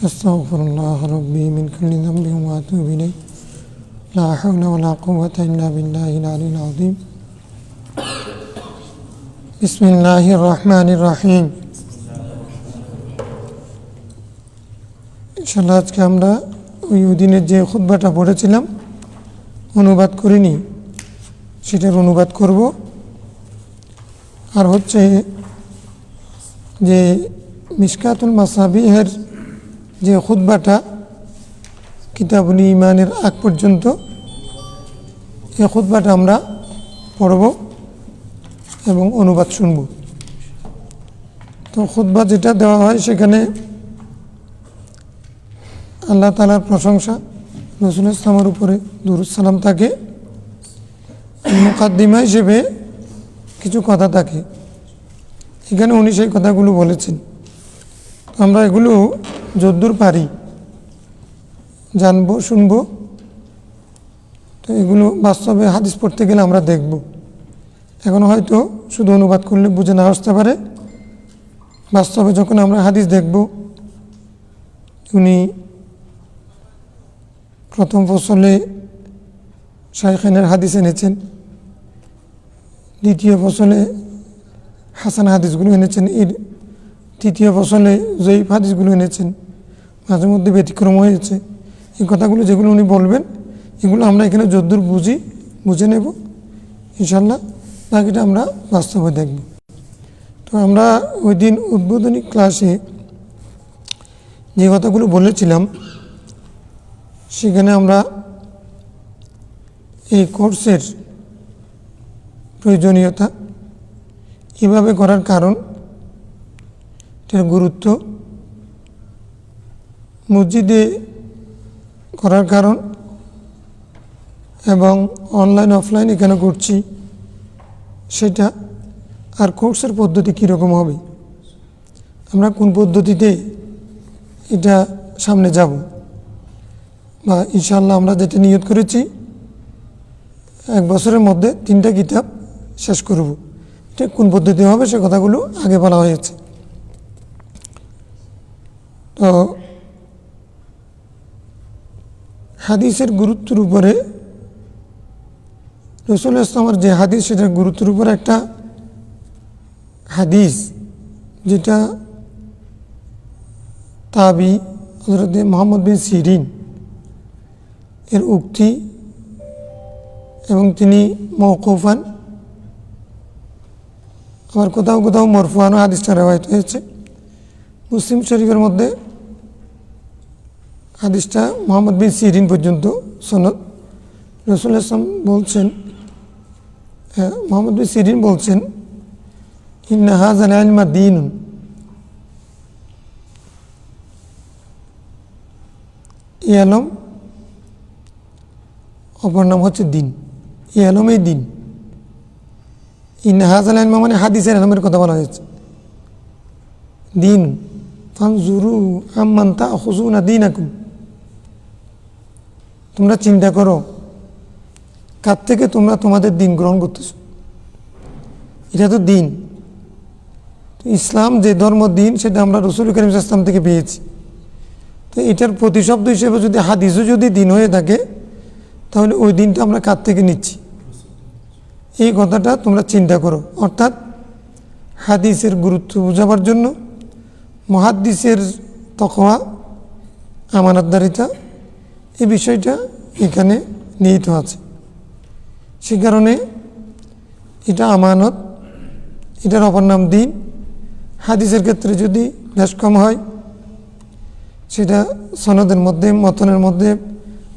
আস্তাগফিরুল্লাহ রাব্বি মিন কুল্লি যামবিন ওয়া আতুবু ইলাইহি লা হাওলা ওয়া লা কুওয়াতা ইল্লা বিল্লাহিল আলিয়্যিল আযীম বিসমিল্লাহির রহমানির রহিম। ইনশাআল্লাহ আজকে আমরা ওই দিনের যে খুতবাটা পড়েছিলাম অনুবাদ করিনি, সেটার অনুবাদ করব। আর হচ্ছে যে মিশকাতুল মাসাবিহের যে খুতবাটা কিতাবুল ঈমানের আগ পর্যন্ত, এই খুতবাটা আমরা পড়ব এবং অনুবাদ শুনব। তো খুতবা যেটা দেওয়া হয় সেখানে আল্লাহ তাআলার প্রশংসা, রাসূল ইসলামের উপরে দুরূদ সালাম থাকে, মুকাদ্দিমা হিসেবে কিছু কথা থাকে। এখানে উনি সেই কথাগুলো বলেছেন। আমরা এগুলো যদ্দূর পারি জানবো, শুনবো। তো এগুলো বাস্তবে হাদিস পড়তে গেলে আমরা দেখব। এখন হয়তো শুধু অনুবাদ করলে বুঝে না আসতে পারে, বাস্তবে যখন আমরা হাদিস দেখব, উনি প্রথম ফসলে শাইখানের হাদিস এনেছেন, দ্বিতীয় ফসলে হাসান হাদিসগুলো এনেছেন, এর তৃতীয় ফসলে জয়ীফ হাদিসগুলো এনেছেন, মাঝে মধ্যে ব্যতিক্রম হয়েছে। এই কথাগুলো যেগুলো উনি বলবেন, এগুলো আমরা এখানে যদ্দূর বুঝে নেব ইনশাল্লাহ, বাকিটা আমরা বাস্তবে দেখব। তো আমরা ওই দিন উদ্বোধনী ক্লাসে যে কথাগুলো বলেছিলাম, সেখানে আমরা এই কোর্সের প্রয়োজনীয়তা, এভাবে করার কারণ, এর গুরুত্ব, মসজিদে করার কারণ এবং অনলাইন অফলাইন এখানে করছি সেটা, আর কোর্সের পদ্ধতি কীরকম হবে, আমরা কোন পদ্ধতিতে এটা সামনে যাব, বা ইনশাআল্লাহ আমরা যেটা নিয়ত করেছি 1 বছরের মধ্যে 3টা কিতাব শেষ করব, এটা কোন পদ্ধতি হবে সে কথাগুলো আগে বলা হয়েছে। তো হাদিসের গুরুত্বের উপরে, রাসূল ইসলামের যে হাদিস, সেটার গুরুত্বের উপরে একটা হাদিস যেটা তাবি হযরত মুহাম্মদ বিন সিরিন এর উক্তি, এবং তিনি মওকুফান, আবার কোথাও কোথাও মরফুয়ানও হাদিসটা রওয়ায়াত হয়েছে। মুসলিম শরীফের মধ্যে হাদিসটা মুহাম্মদ বিন সিরিন পর্যন্ত সনদ। রাসূল ইসলাম বলছেন, মুহাম্মদ বিন সিরিন বলছেন, ইন্না হাযাল ইলমা দীনুন, এই আলম অপর নাম হচ্ছে দিন, এই আলমেই দিন। ইন্না হাযাল ইলমা মানে হাদিসের আলমের কথা বলা হয়েছে। দিন ফানজুরু আম্মান তাখুযুনা দীনাকুম, তোমরা চিন্তা করো কার থেকে তোমরা তোমাদের দিন গ্রহণ করতেছ। এটা তো দিন, ইসলাম যে ধর্ম, দিন, সেটা আমরা রাসূল কারীম সাল্লাল্লাহু আলাইহি ওয়াসাল্লাম থেকে পেয়েছি। তো এটার প্রতিশব্দ হিসেবে যদি হাদিসও যদি দিন হয়ে থাকে, তাহলে ওই দিনটা আমরা কার থেকে নিচ্ছি, এই কথাটা তোমরা চিন্তা করো। অর্থাৎ হাদিসের গুরুত্ব বোঝাবার জন্য মুহাদ্দিসের তাকওয়া, আমানতদারিতা, এই বিষয়টা এখানে নিহিত আছে। সে কারণে এটা আমানত, এটার অপর নাম দিন। হাদিসের ক্ষেত্রে যদি বেশ কম হয়, সেটা সনদের মধ্যে, মতনের মধ্যে,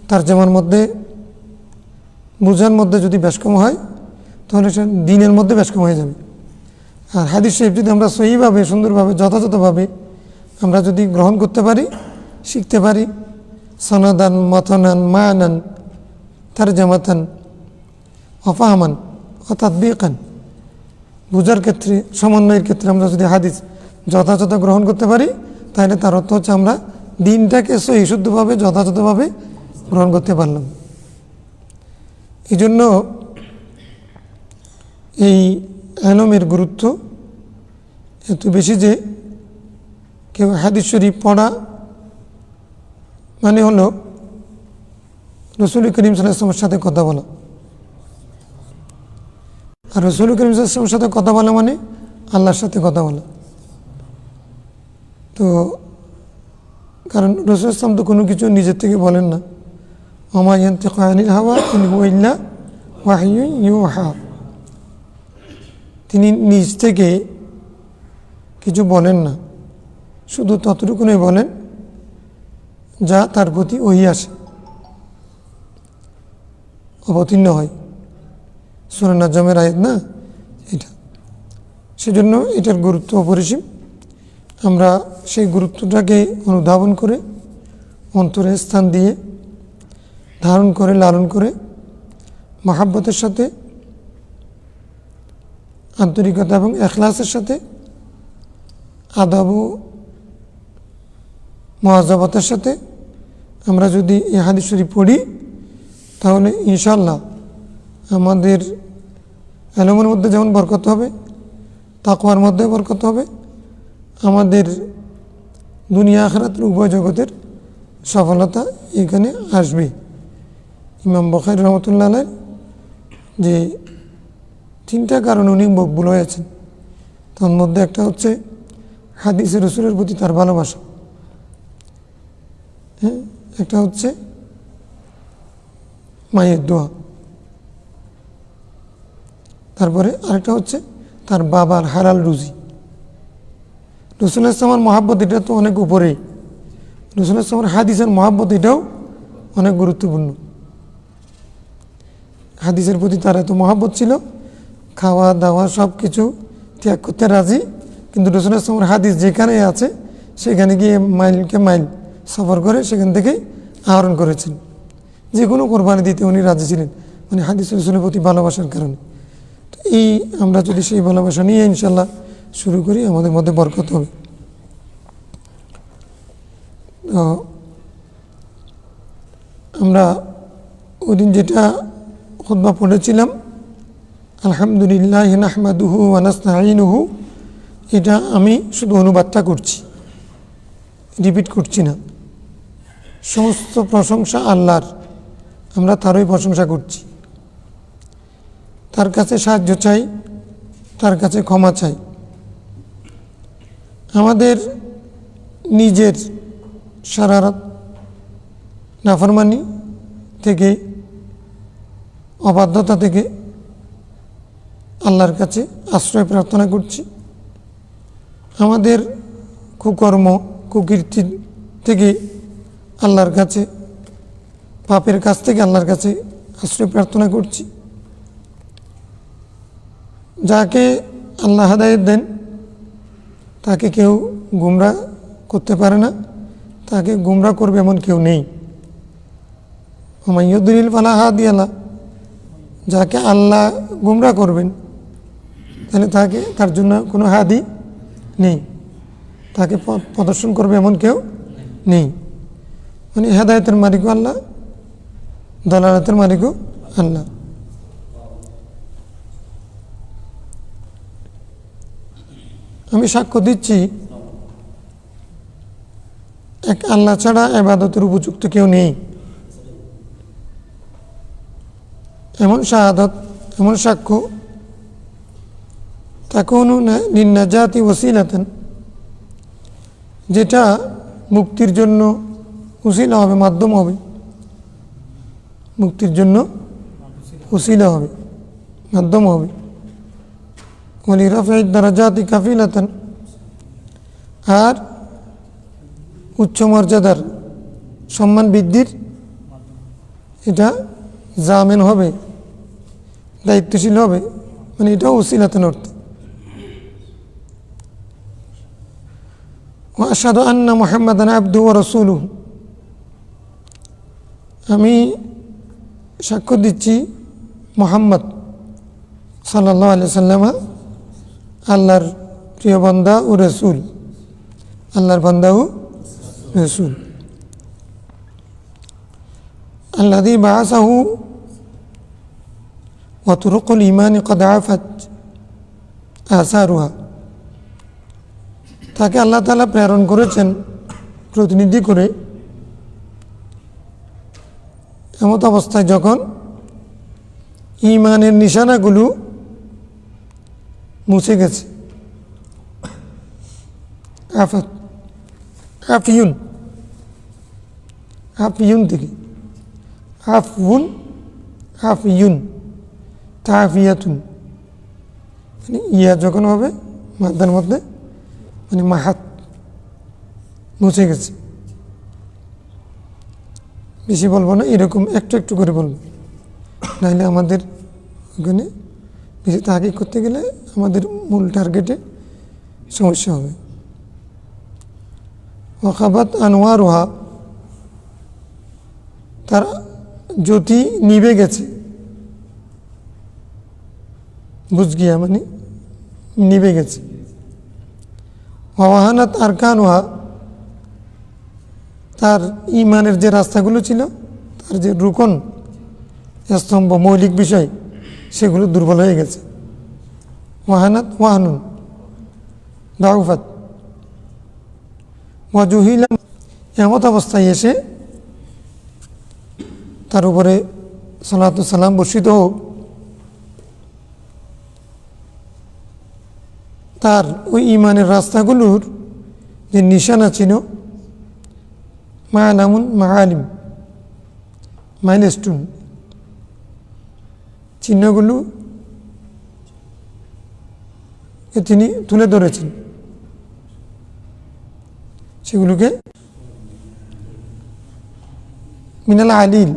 তারজামার মধ্যে, বুঝার মধ্যে যদি বেশ কম হয়, তাহলে সে দিনের মধ্যে বেশ কম হয়ে যাবে। আর হাদিস শরীফ যদি আমরা সহিভাবে, সুন্দরভাবে, যথাযথভাবে আমরা যদি গ্রহণ করতে পারি, শিখতে পারি, সনদান, মতনান, মানান, তারজামাতান, অফাহমান, অতাতবিকান, বুঝার ক্ষেত্রে, সমন্বয়ের ক্ষেত্রে আমরা যদি হাদিস যথাযথ গ্রহণ করতে পারি, তাহলে তার অর্থ হচ্ছে আমরা দিনটাকে সহি শুদ্ধভাবে, যথাযথভাবে গ্রহণ করতে পারলাম। এই জন্য এই ইলমের গুরুত্ব এত বেশি যে কেউ হাদিস শরীফ পড়া মানে হলো রসুল করিম সাল্লাল্লাহু আলাইহি ওয়াসাল্লামের সাথে কথা বলা, আর রসুল করিম সাল্লাল্লাহু আলাইহি ওয়াসাল্লামের সাথে কথা বলা মানে আল্লাহর সাথে কথা বলা। তো কারণ রসুল ইসলাম তো কোনো কিছু নিজের থেকে বলেন না, ওমা ইয়ানতিকু আনিল হাওয়া ইন হুয়া ইল্লা ওয়াহয়ুন ইউহা, তিনি নিজ থেকে কিছু বলেন না, শুধু ততটুকুনই বলেন যা তার প্রতি ওহী আসে, অবতীর্ণ হয়। সূরা নাজমের আয়াত না এটা, সেজন্য এটার গুরুত্ব অপরিসীম। আমরা সেই গুরুত্বটাকে অনুধাবন করে অন্তরে স্থান দিয়ে ধারণ করে লালন করে মহাব্বতের সাথে আন্তরিকতা এবং এখলাসের সাথে আদব ও মুআযাবাতের সাথে আমরা যদি এই হাদিস শরীফ পড়ি, তাহলে ইনশাআল্লাহ আমাদের ইলমের মধ্যে যেমন বরকত হবে, তাকওয়ার মধ্যে বরকত হবে, আমাদের দুনিয়া আখিরাতের উভয় জগতের সফলতা এখানে আসবে। ইমাম বুখারী রাহমাতুল্লাহ আলাইহি যে 3টা কারণ উনি মকবুল হয়েছেন, তার মধ্যে একটা হচ্ছে হাদিসে রসুলের প্রতি তার ভালোবাসা, হ্যাঁ, একটা হচ্ছে মায়ের দোয়া, তারপরে আরেকটা হচ্ছে তার বাবার হালাল রুজি। রসুল ইসলামের মহাব্বত এটা তো অনেক উপরেই, রসুল ইসলামের হাদিসের মহাব্বত এটাও অনেক গুরুত্বপূর্ণ। হাদিসের প্রতি তার এত মহাব্বত ছিল, খাওয়া দাওয়া সব কিছু ত্যাগ করতে রাজি, কিন্তু রসুল ইসলামের হাদিস যেখানে আছে সেখানে গিয়ে মাইলকে মাইল সফর করে সেখান থেকেই আহরণ করেছেন। যে কোনো কোরবানি দিতে উনি রাজি ছিলেন, মানে হাদিস রসুলের প্রতি ভালোবাসার কারণে। তো এই আমরা যদি সেই ভালোবাসা নিয়ে ইনশাল্লাহ শুরু করি, আমাদের মধ্যে বরকত হবে। তো আমরা ওই দিন যেটা খুতবা পড়েছিলাম, আলহামদুলিল্লাহি নাহমাদুহু ওয়া নাস্তাঈনুহু, এটা আমি শুধু অনুবাদটা করছি, রিপিট করছি না। সমস্ত প্রশংসা আল্লাহর, আমরা তারই প্রশংসা করছি, তার কাছে সাহায্য চাই, তার কাছে ক্ষমা চাই। আমাদের নিজের শারারত নাফরমানি থেকে, অবাধ্যতা থেকে আল্লাহর কাছে আশ্রয় প্রার্থনা করছি। আমাদের কুকর্ম কুকীর্তি থেকে আল্লাহর কাছে, পাপের কাছ থেকে আল্লাহর কাছে আশ্রয় প্রার্থনা করছি। যাকে আল্লাহ হাদায়াত দেন তাকে কেউ গুমরা করতে পারে না, তাকে গুমরা করবে এমন কেউ নেই। ওয়া ইউদ্লিল ফালা হাদিয়া লাহু, যাকে আল্লাহ গুমরা করবেন তাহলে তার জন্য কোনো হাদি নেই, তাকে পথ প্রদর্শন করবে এমন কেউ নেই। মানে হেদায়েতের মালিকও আল্লাহ, দালালাতের মালিকও আল্লাহ। আমি সাক্ষ্য দিচ্ছি এক আল্লাহ ছাড়া ইবাদতের উপযুক্ত কেউ নেই। এমন শাহাদাত, এমন সাক্ষ্য তাকুনু লিন্নাজাতি ওয়াসিলাতান, যেটা মুক্তির জন্য উসিলা হবে, মাধ্যম হবে, মুক্তির জন্য উসিলা হবে, মাধ্যম হবে। ওয়ালি রাফা'i দারাজাতি কাফিলাতান, আর উচ্চ মর্যাদার সম্মান বৃদ্ধির এটা জামিন হবে, দায়িত্বশীল হবে, মানে এটাও উসিলাতান অর্থ। ওয়া আশহাদু আন্না মুহাম্মাদান আবদুহু ওয়া রাসূলুহু, আমি সাক্ষ্য দিচ্ছি মুহাম্মদ সাল্লাল্লাহু আলাইহি সাল্লাম আল্লাহর প্রিয় বান্দা ও রাসূল, আল্লাহর বান্দা ও রাসূল। আল্লাযী বাআসাহু ওয়া তুরুকুল ঈমানি ক্বাদ আফাত আসারুহা, তাকে আল্লাহ তাআলা প্রেরণ করেছেন প্রতিনিধি করে এমত অবস্থায় যখন ঈমানের নিশানাগুলো মুছে গেছে। আফাত আফিউন আফিউন থেকে আফউন আফিউন তাফিয়াতুন, মানে ইয়া যখন হবে মাদ্দার মধ্যে মানে মাহাত মুছে গেছে। বেশি বলবো না, এরকম একটু একটু করে বলবো, নাহলে আমাদের ওখানে বেশি তাহাকিক করতে গেলে আমাদের মূল টার্গেটে সমস্যা হবে। ওয়াখাবাত আনোয়ারুহা, তার জ্যোতি নিভে গেছে। বুঝ গিয়া মানে নিভে গেছে। ওয়াহানাত আরকানুহা, তার ইমানের যে রাস্তাগুলো ছিল, তার যে রুকন স্তম্ভ মৌলিক বিষয়, সেগুলো দুর্বল হয়ে গেছে। ওয়াহানাত ওয়াহানুন দাউফাত ওয়াজুহিলা, এমত অবস্থায় এসে তার উপরে সালাতু সালাম বর্ষিত হোক, তার ওই ইমানের রাস্তাগুলোর যে নিশানা ছিল, মা'লামুন মা'আলিম মাইলস্টোন, চিহ্নগুলো তিনি তুলে ধরেছেন, সেগুলোকে মিনাল আলিল,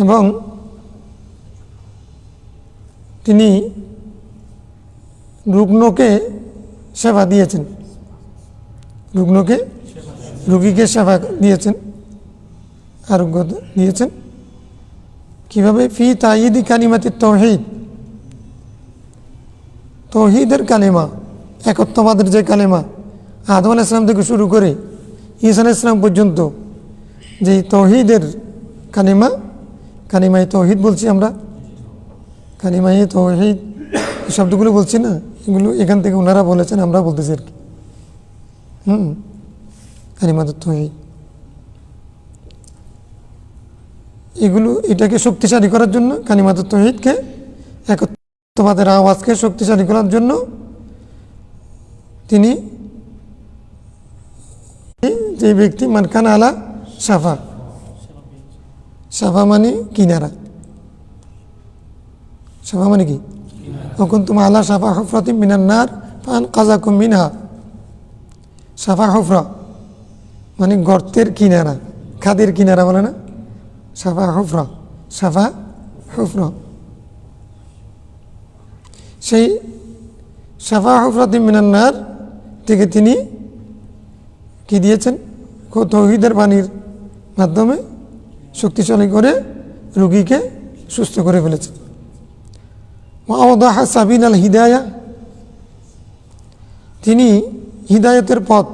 এবং তিনি রুগ্নকে সেবা দিয়েছেন, রুগীকে সেবা দিয়েছেন, আরোগ্য দিয়েছেন। কিভাবে? ফি তাইয়িদি কালিমাতি তাওহীদ, তাওহীদের কালেমা, একত্ববাদের যে কালেমা, আদম আলাইহিস সালাম থেকে শুরু করে ঈসা আলাইহিস সালাম পর্যন্ত যে তাওহীদের কালেমা, কালিমায়ে তাওহীদ বলছি আমরা, কালিমায়ে তাওহীদ শব্দগুলো বলছি না, এগুলো এখান থেকে ওনারা বলেছেন, আমরা বলতেছি আর কি। কালিমাতুত তাওহীদ, এগুলো এটাকে শক্তিশালী করার জন্য, কালিমাতুত তাওহীদকে, একত্ববাদের আওয়াজকে শক্তিশালী করার জন্য তিনি, যে ব্যক্তি মানকান আলা সাফা, সাফা মানে কিনারা, সাফা মানে কি? তখন তুমি আলা সাফা হুফরাতিম মিনান নার ফাআনকাযাকুম মিনহা, সাফা হুফরা মানে গর্তের কিনারা, খাদের কিনারা বলে না, সাফা হুফরা, সাফা হুফরা। সেই সাফা হুফরাতিম মিনান নার থেকে তিনি কি দিয়েছেন? তাওহীদের বাণীর মাধ্যমে শক্তিশালী করে রোগীকে সুস্থ করে ফেলেছেন। ওয়াওদাহা সাবিলাল হিদায়া, তিনি হিদায়তের পথ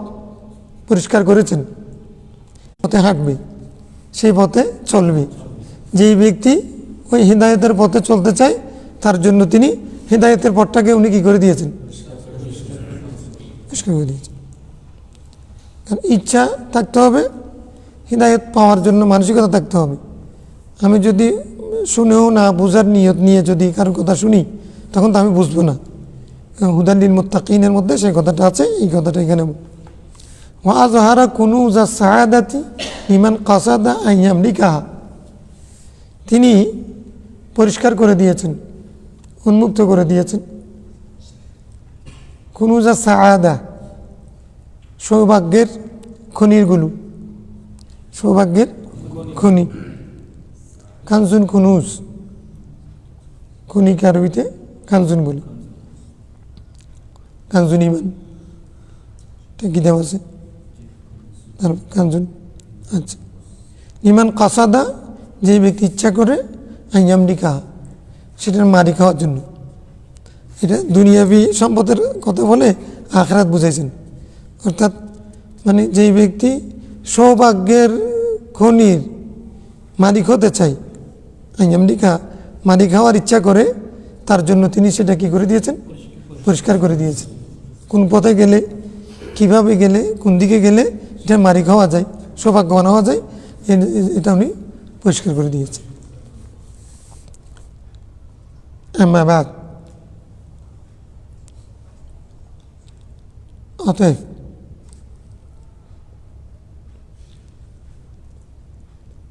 পরিষ্কার করেছেন, পথে হাঁটবে, সেই পথে চলবে। যেই ব্যক্তি ওই হিদায়তের পথে চলতে চায়, তার জন্য তিনি হিদায়তের পথটাকে উনি কি করে দিয়েছেন? পরিষ্কার করে দিয়েছেন। কারণ ইচ্ছা থাকতে হবে, হিদায়ত পাওয়ার জন্য মানসিকতা থাকতে হবে। আমি যদি শুনেও না বুঝার নিয়ত নিয়ে যদি কারোর কথা শুনি, তখন তো আমি বুঝবো না। হুদাল লিল মুত্তাকিনের মধ্যে সেই কথাটা আছে, এই কথাটা এখানে। ওয়া আযহারা কুনুজা সাআদাতি লিমান কাসাদা আন ইয়ামলিকাহা, তিনি পরিষ্কার করে দিয়েছেন, উন্মুক্ত করে দিয়েছেন কুনুজা সাআদা, সৌভাগ্যের খনিগুলো, সৌভাগ্যের খনি, কানজুন কুনুজ, খনিকে আরবিতে কানজুন বলি, কানজুন ইমান, কি দেওয়া আছে তার কানজুন। আচ্ছা, ইমান কাসাদা, যে ব্যক্তি ইচ্ছা করে আইয়ামলিকা, সেটার মারি খাওয়ার জন্য। এটা দুনিয়াবি সম্পদের কথা বলে আখিরাত বুঝাইছেন, অর্থাৎ মানে যেই ব্যক্তি সৌভাগ্যের খনির মালিক হতে চায়, আইয়ামলিকা মালিক হওয়ার ইচ্ছা করে, তার জন্য তিনি সেটা কি করে দিয়েছেন? পরিষ্কার করে দিয়েছেন। কোন পথে গেলে, কিভাবে গেলে, কোন দিকে গেলে এটা মারি খাওয়া যায়, সৌভাগ্যবান হওয়া যায়, এটা উনি পরিষ্কার করে দিয়েছে। আম্মা বাদ, অতএব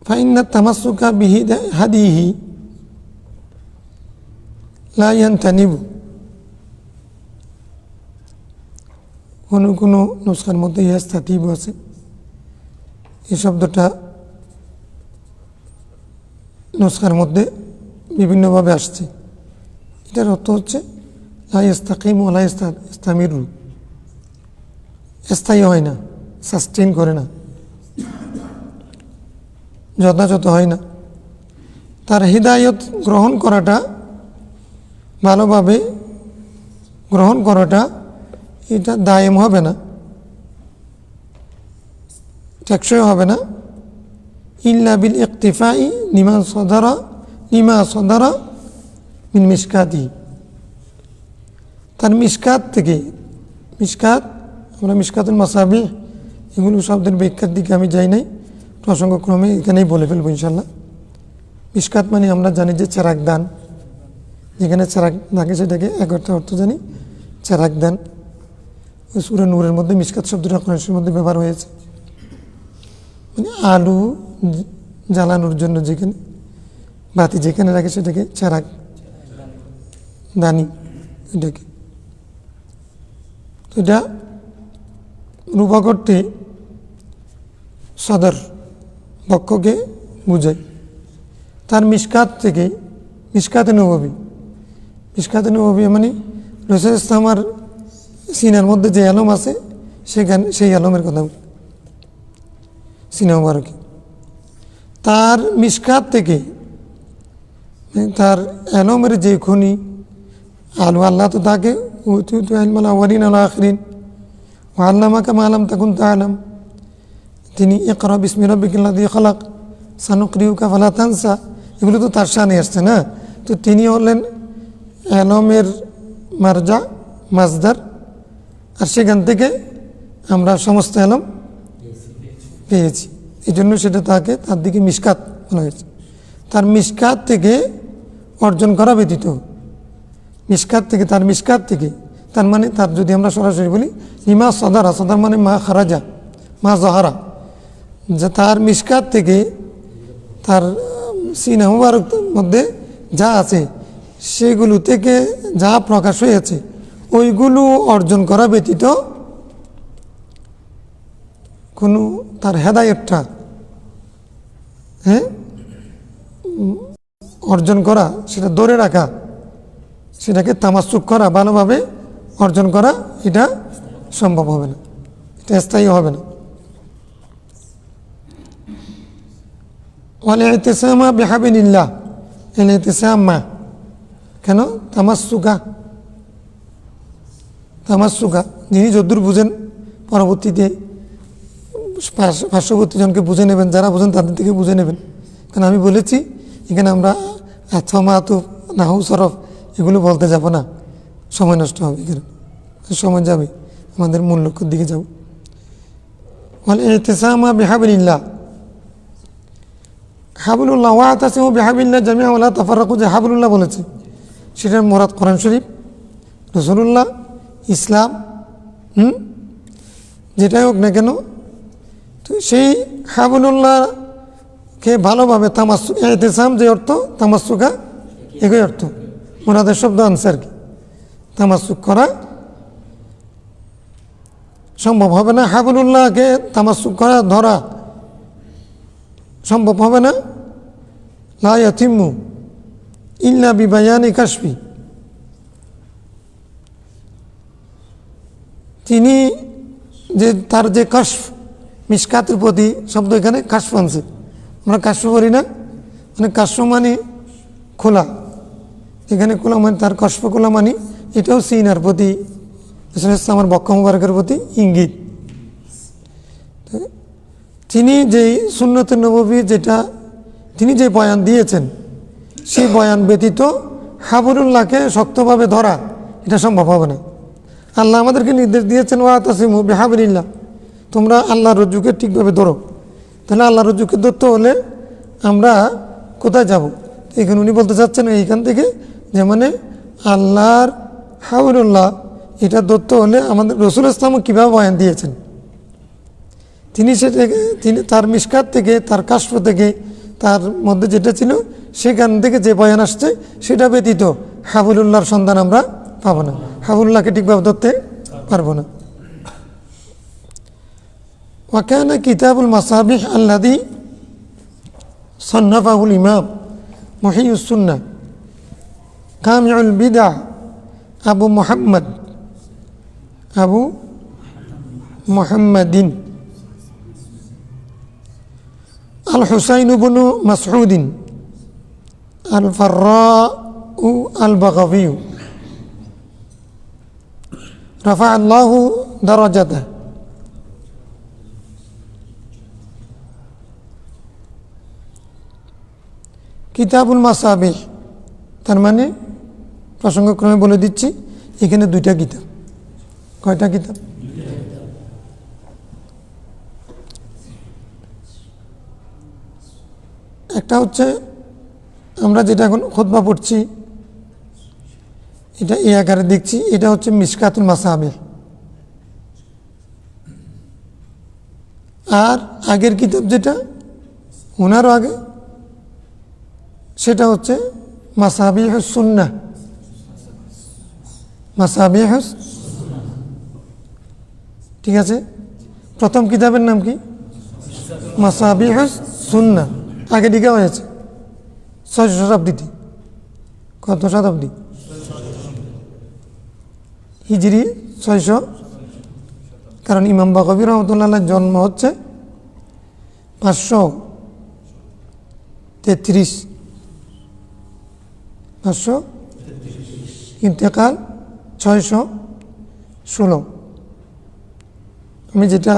ফাইন্না তামাসসুকা বিহাদিহি লা ইয়ানতানিবু। কোনো নুসখার মধ্যে ইয়াস্তাতিবু আছে, এই শব্দটা নুসখার মধ্যে বিভিন্নভাবে আসছে। এটার অর্থ হচ্ছে লা ইয়াস্তাকিমু ওয়া লা ইয়াস্তামিরু, স্থায়ী হয় না, সাস্টেইন করে না, যথাযথ হয় না। তার হিদায়ত গ্রহণ করাটা, ভালোভাবে গ্রহণ করাটা, এটা দায়েম হবে না, টেকসই হবে না। ইল্লা বিল ইকতিফাই লিমা সদারা মিন মিশকাতি, তার মিশকাত থেকে, মিশকাত, আমরা মিশকাতুল মাসাবি এগুলো শব্দের ব্যাখ্যার দিকে আমি যাই নাই, প্রসঙ্গক্রমে এখানেই বলে ফেলবো ইনশাল্লাহ। মিশকাত মানে আমরা জানি যে চেরাক দান, যেখানে চেরাক থাকে সেটাকে একটা অর্থ জানি চেরাক দান। ওই সূরা নূরের মধ্যে মিশকাত শব্দটা কোরআনের মধ্যে ব্যবহার হয়েছে, মানে আলু জ্বালানোর জন্য যেখানে বাতি যেখানে রাখে সেটাকে চেরাক দানি, এটাকে। এটা রূপক অর্থে সদর পক্ষকে বুঝায়। তার মিশকাত থেকে, মিশকাতে নববী মানে রসুল ইসলামার সিনার মধ্যে যে আলম আছে সেখানে সেই আলমের কথা, সিনা মুবারকে। তার মিশকাত থেকে, তার আলমের যে খনি আলু, আল্লাহ তো তাকে আল্লামাকা মা লাম তাকুন তা'লাম, তিনি ইকরা বিসমি রাব্বিকাল্লাযী খালাক সানুকরিউকা ফালা তানসা, এগুলো তো তার শানে আসছে না। তো তিনি হলেন আলমের মারজা, মাজদার, আর সেখান থেকে আমরা সমস্ত আলম পেয়েছি। এই জন্য সেটা তাকে, তার দিকে মিশকাত বলা হয়েছে। তার মিশকাত থেকে অর্জন করা ব্যতীত, মিশকাত থেকে, তার মিশকাত থেকে, তার মানে তার যদি আমরা সরাসরি বলি লিমা সদারা, সদার মানে মা খারাজা, মা জহারা, যে তার মিশকাত থেকে, তার সিনা মুবারক মধ্যে যা আছে সেগুলো থেকে যা প্রকাশ হয়েছে ওইগুলো অর্জন করা ব্যতীত কোনো তার হেদায়েতটা অর্জন করা, সেটা ধরে রাখা, সেটাকে তামাসসুক করা, ভালোভাবে অর্জন করা, এটা সম্ভব হবে না, এটা স্থায়ী হবে না। ওয়াল ইতিসামা বিহাবিলিল্লাহ, এল ইতিসামা কেন তামাসসুকা, যিনি যদ্দূর বুঝেন পরবর্তীতে পার্শ্ববর্তী জনকে বুঝে নেবেন, যারা বুঝেন তাদের থেকে বুঝে নেবেন। কারণ আমি বলেছি এখানে আমরা আতফামাতুফ, নাহু, সরফ এগুলো বলতে যাব না, সময় নষ্ট হবে, এখানে সময় যাবে, আমাদের মূল লক্ষ্যের দিকে যাব। ওয়াল ইতিসামা বিহাবিলিল্লাহ, হাবলুল্লাহ ওয়াতাসিমু বিহাবিল্লাহ জামিআ ওয়া লা তাফাররাকু, যে হাবলুল্লাহ বলেছে সেটার মুরাদ কোরআন শরীফ, রাসূলুল্লাহ, ইসলাম, যেটাই হোক না কেন। তো সেই হাবলুল্লাহকে ভালোভাবে তামাসসুক, ইতিসাম যে অর্থ, তামাসসুকা একই অর্থ, মুরাদের শব্দ আনছে আর কি। তামাসসুক করা সম্ভব হবে না, হাবলুল্লাহকে তামাসসুক করা, ধরা সম্ভব হবে না। লা ইয়াতিম্মু ইল্লা বিবায়ানি কাশফি, তিনি যে তার যে কাশফ, মিশকাতের প্রতি শব্দ এখানে কাশফ আনছে, আমরা কাশফ করি না, মানে কাশফ মানে খোলা, এখানে খোলা মানে তার কাশফ খোলা মানে এটাও সিনার প্রতি, আমার বক্ষ মুবারকের প্রতি ইঙ্গিত। তিনি যেই সুন্নতে নববী, যেটা তিনি যে বয়ান দিয়েছেন, সেই বয়ান ব্যতীত হাবলুল্লাহকে শক্তভাবে ধরা এটা সম্ভব হবে না। আল্লাহ আমাদেরকে নির্দেশ দিয়েছেন ওয়াতাসিমু বিহাবলিল্লাহ, তোমরা আল্লাহর রজ্জুকে ঠিকভাবে ধরো। তাহলে আল্লাহর রজ্জুকে ধরতে হলে আমরা কোথায় যাব? এখানে উনি বলতে চাচ্ছেন এইখান থেকে যে মানে আল্লাহর হাউলুল্লাহ এটা ধরতে হলে আমাদের রাসূল ইসলামও কীভাবে বয়ান দিয়েছেন, তিনি তার মিশকাত থেকে, তার কাশফ থেকে, তার মধ্যে যেটা ছিল সেখান থেকে যে বয়ান আসছে সেটা ব্যতীত হাবুলুল্লাহর সন্ধান আমরা পাবো না, হাবুলুল্লাহকে ঠিকভাবে ধরতে পারবো না। ওয়াকানা কিতাবুল মাসাবিহ আল্লাযী সান্নাফাহুল ইমাম মুহিয়্যিস সুন্নাহ কামিউল বিদআহ আবু মুহাম্মাদিন আল হুসাইন ইবনু মাসউদিন আল ফাররাউ আল বাগাভিউ রাফা আল্লাহু দারাজাতাহু। কিতাবুল মাসাবিহ তার মানে প্রসঙ্গক্রমে বলে দিচ্ছি, এখানে দুইটা কিতাব। কয়টা কিতাব? একটা হচ্ছে আমরা যেটা এখন খুতবা পড়ছি, এটা এই আকারে দেখছি, এটা হচ্ছে মিশকাতুল মাসাবিহ। আর আগের কিতাব যেটা ওনারও আগে, সেটা হচ্ছে মাসাবিহুস সুন্নাহ। মাসাবিহুস, ঠিক আছে। প্রথম কিতাবের নাম কি? মাসাবিহুস সুন্নাহ। আগে লিখা হয়েছে 600 শতাব্দীতে। কত শতাব্দী? হিজরি 600, কারণ ইমাম বাগাবী রহমতুল্লাহ জন্ম হচ্ছে 533, ইন্তেকাল 616। আমি যেটা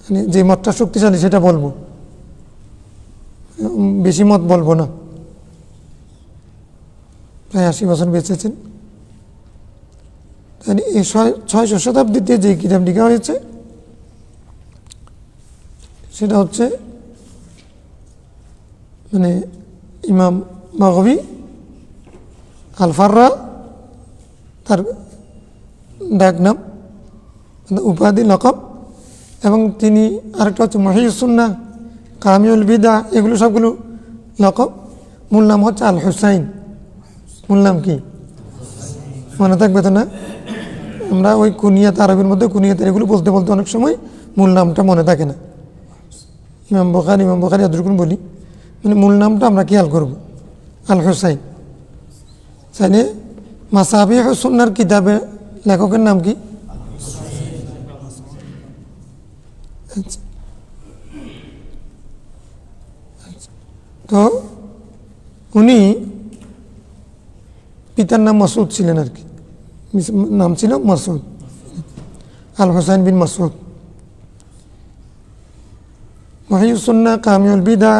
মানে যে মতটা শক্তিশালী সেটা বলবো, বেশি মত বলবো না। প্রায় 80 বছর বেঁচেছেন। তাহলে এই 600 শতাব্দীতে যে কিতাব লেখা হয়েছে সেটা হচ্ছে মানে ইমাম বাগাবী আল ফাররা, তার ডাক নাম, উপাধি, লকব। এবং তিনি আরেকটা হচ্ছে মুহিয়্যিস সুন্নাহ, কামিউল বিদআহ, এগুলো সবগুলো লকব। মূল নাম হচ্ছে আল হুসাইন। মূল নাম কি মনে থাকবে তো না? আমরা ওই কুনিয়াত, আরবের মধ্যে কুনিয়াত এগুলো বলতে বলতে অনেক সময় মূল নামটা মনে থাকে না। ইমাম বুখারী যতটুকু বলি মানে মূল নামটা আমরা খেয়াল করব, আল হুসাইন। তাহলে মাসাবিহুস সুন্নাহর কিতাবে লেখকের নাম কি? আচ্ছা, তো উনি পিতার নাম মাসউদ ছিলেন আর কি, নাম ছিল মাসউদ, আল হুসাইন বিন মাসউদ। মুহিয়্যিস সুন্নাহ, কামিউল বিদআহ,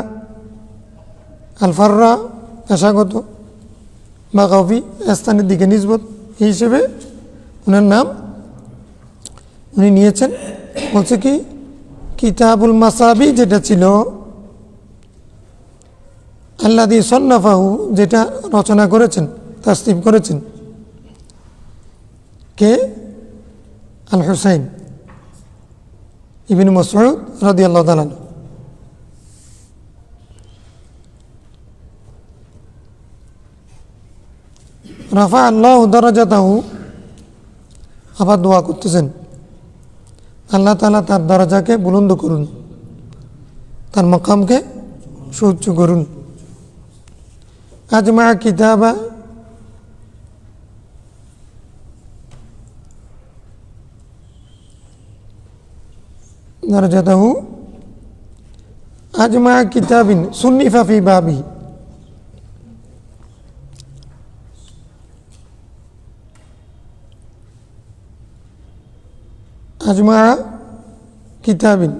আল ফাররা পেশাগত, বাগাবী স্থানের দিকে নিসবত হিসেবে ওনার নাম উনি নিয়েছেন। বলছে কি কিতাবুল মাসাবি যেটা ছিল আল্লাযী সান্নাফাহু, যেটা রচনা করেছেন, তাসনিফ করেছেন কে? আল হুসাইন ইবনে মাসউদ রাদিয়াল্লাহু তাআলা। রাফা আল্লাহু দারাজাতাহু, আবার দোয়া করতেছেন আল্লাহ তাআলা তার দরজাকে বুলন্দ করুন, তার মাকামকে সুউচ্চ করুন। আজমা কিতাবা দরজাতাহু আজমা কিতাবিন সুন্নিফা ফি বাবিহি। আজমা কিতাবিন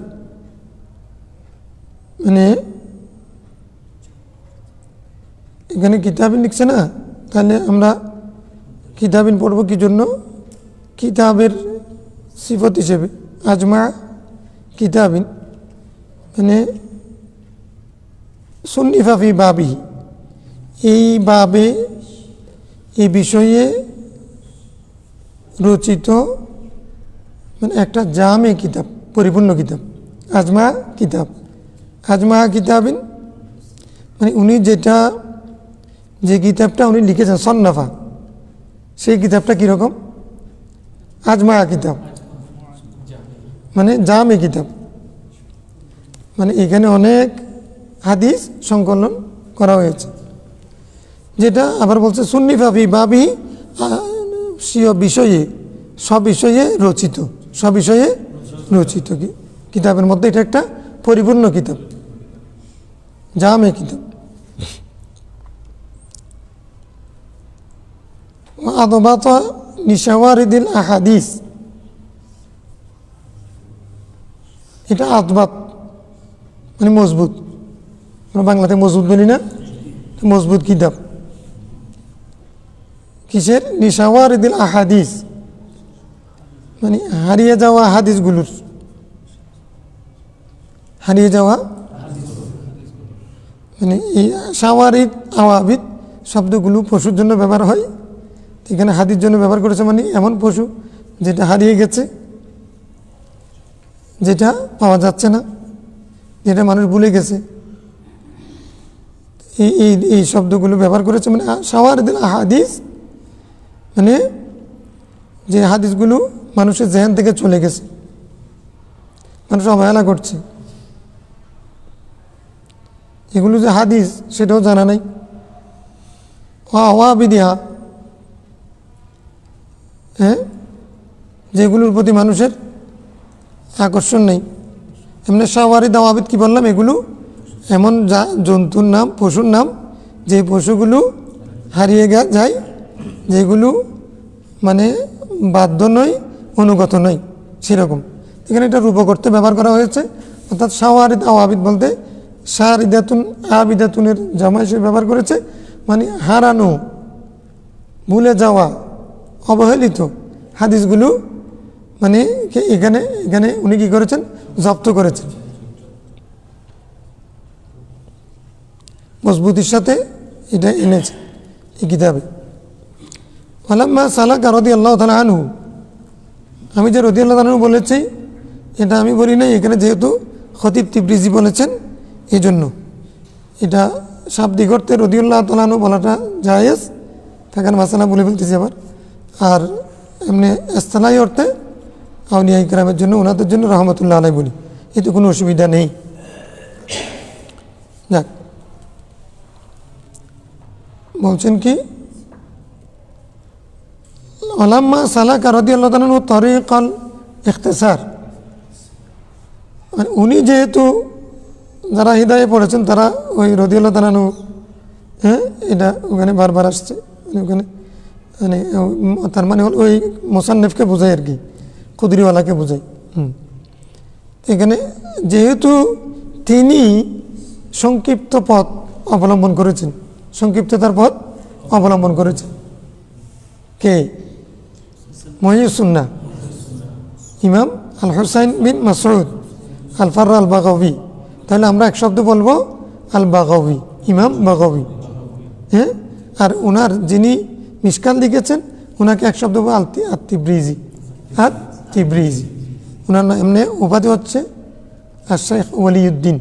মানে এখানে কিতাবিন লিখছে না, তাহলে আমরা কিতাবিন পড়ব কি জন্য? কিতাবের সিফত হিসেবে আজমা কিতাবিন মানে সুন্নিফা ফি বাবিহি, এই বাবে এই বিষয়ে রচিত মানে একটা জামে কিতাব, পরিপূর্ণ কিতাব। আজমা কিতাব, আজমা কিতাবিন মানে উনি যে কিতাবটা উনি লিখেছেন সন্নাফা, সেই কিতাবটা কীরকম? আজমা কিতাব মানে জামে কিতাব, মানে এখানে অনেক হাদিস সংকলন করা হয়েছে, যেটা আবার বলছে সুন্নিফা ফি বাবি, স্বীয় বিষয়ে সব বিষয়ে রচিত, সব বিষয়ে রচিত কিতাবের মধ্যে এটা একটা পরিপূর্ণ কিতাব, জামে কিতাব। আদবাত নিশাওয়ারিদিল আহাদিস, এটা আদবাত মানে মজবুত, আমরা বাংলাতে মজবুত বলি না, মজবুত কিতাব। কিসের? নিশাওয়ারিদিল আহাদিস মানে হারিয়ে যাওয়া হাদিসগুলোর, হারিয়ে যাওয়া মানে এই সাওয়ারিদ আওয়াবিদ শব্দগুলো পশুর জন্য ব্যবহার হয়, এখানে হাদির জন্য ব্যবহার করেছে, মানে এমন পশু যেটা হারিয়ে গেছে, যেটা পাওয়া যাচ্ছে না, যেটা মানুষ ভুলে গেছে, এই শব্দগুলো ব্যবহার করেছে। মানে সাওয়ারিদিল আহাদিস মানে যে হাদিসগুলো মানুষের জেহান থেকে চলে গেছে, মানুষ অবহেলা করছে, এগুলো যে হাদিস সেটাও জানা নাই। আওয়াবিদিহা হ্যাঁ, যেগুলোর প্রতি মানুষের আকর্ষণ নেই। এমনি সাওয়ারিদ আওয়াবিদ কি বললাম? এগুলো এমন জন্তুর নাম, পশুর নাম, যে পশুগুলো হারিয়ে যায়, যেগুলো মানে বাধ্য নয়, অনুগত নয়, সেরকম। এখানে এটা রূপক করতে ব্যবহার করা হয়েছে, অর্থাৎ সাওয়ারিদ আওয়াবিদ বলতে সারিদাতুন আবিদাতুনের জামা হিসেবে ব্যবহার করেছে, মানে হারানো, ভুলে যাওয়া, অবহেলিত হাদিসগুলো মানে এখানে উনি কি করেছেন? জব্দ করেছেন, মজবুতির সাথে এটা এনেছে এই কিতাবে। ফালাম্মা সালাকা রাদিয়াল্লাহু তাআলা আনহু, আমি যে রাদিয়াল্লাহু তাআলা আনহু বলেছি এটা আমি বলি নাই, এখানে যেহেতু খতিব তিবরিজি বলেছেন এই জন্য এটা শাব্দিক অর্থে রাদিয়াল্লাহু তাআলা আনহু বলাটা জায়েজ, থাকার মাসালা বলে ফেলতেছি আবার। আর এমনি ইসতিলাহি অর্থে আউলিয়া ইকরামের জন্য, ওনাদের জন্য রহমতুল্লাহ আলাইহি বলি, এতে কোনো অসুবিধা নেই। যাক, বলছেন কি ওলাম্মা সালাকা রাদিয়াল্লাহু তাআলা আনহু তরিকাল ইখতিসার, মানে উনি যেহেতু যারা হৃদয়ে পড়েছেন তারা ওই রাদিয়াল্লাহু তাআলা আনহু, হ্যাঁ এটা ওখানে বারবার আসছে, ওখানে মানে তার মানে হল ওই মুসান্নিফকে বোঝায় আর কি, কুদরিওয়ালাকে বোঝায়। এখানে যেহেতু তিনি সংক্ষিপ্ত পথ অবলম্বন করেছেন, সংক্ষিপ্ততার পথ অবলম্বন করেছেন, কে? মুহিয়্যিস সুন্নাহ ইমাম আল হুসাইন বিন মাসউদ আল ফাররা আল বাগাবী। তাহলে আমরা এক শব্দ বলবো আল বাগাবী, ইমাম বাগাবী, হ্যাঁ। আর ওনার যিনি মিশকাল লিখেছেন ওনাকে এক শব্দ বলবো আত-তিবরিজি, আত-তিবরিজি। ওনার এমনি উপাধি হচ্ছে আর শেখ ওয়ালিউদ্দিন।